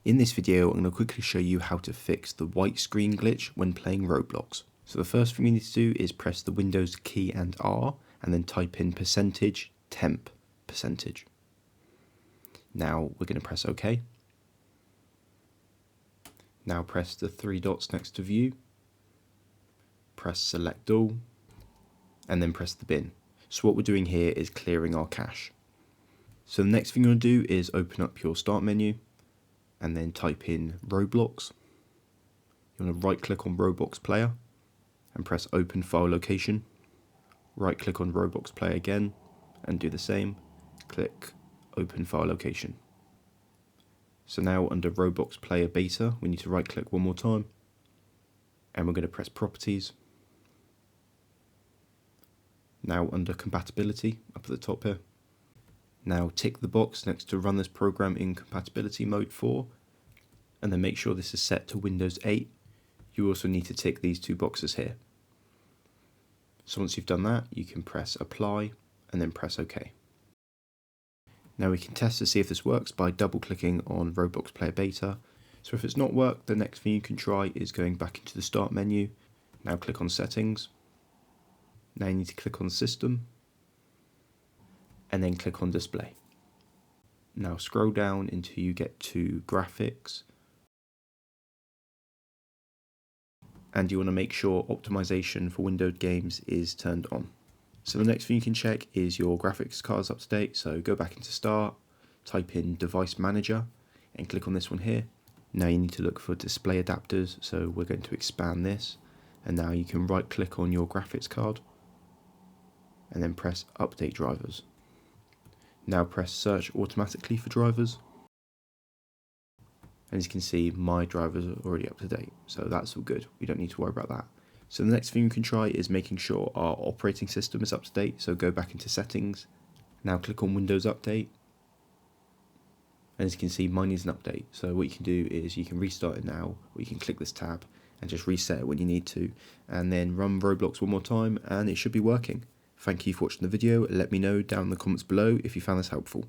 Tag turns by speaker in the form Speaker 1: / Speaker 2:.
Speaker 1: In this video, I'm going to quickly show you how to fix the white screen glitch when playing Roblox. So the first thing you need to do is press the Windows key and R, and then type in %temp %. Now we're going to press OK. Now press the three dots next to View, press Select All, and then press the bin. So what we're doing here is clearing our cache. So the next thing you want to do is open up your Start menu, and then type in Roblox. You want to right click on Roblox player and press open file location. Right click on Roblox player again and do the same. Click open file location. So now under Roblox player beta we need to right click one more time and we're going to press properties. Now under compatibility up at the top here. Now tick the box next to run this program in compatibility mode 4 and then make sure this is set to Windows 8. You also need to tick these two boxes here. So once you've done that, you can press apply and then press OK. Now we can test to see if this works by double clicking on Roblox Player Beta. So if it's not worked, the next thing you can try is going back into the Start menu. Now click on Settings. Now you need to click on System and then click on Display. Now scroll down until you get to Graphics, and you want to make sure optimization for windowed games is turned on. So the next thing you can check is your graphics card is up to date. So go back into Start, type in Device Manager and click on this one here. Now you need to look for display adapters, so we're going to expand this, and now you can right click on your graphics card and then press Update Drivers. Now press Search automatically for drivers. And as you can see, my drivers are already up to date, so that's all good. We don't need to worry about that. So the next thing you can try is making sure our operating system is up to date. So go back into Settings. Now click on Windows Update. And as you can see, mine needs an update. So what you can do is you can restart it now, or you can click this tab and just reset it when you need to, and then run Roblox one more time and it should be working. Thank you for watching the video. Let me know down in the comments below if you found this helpful.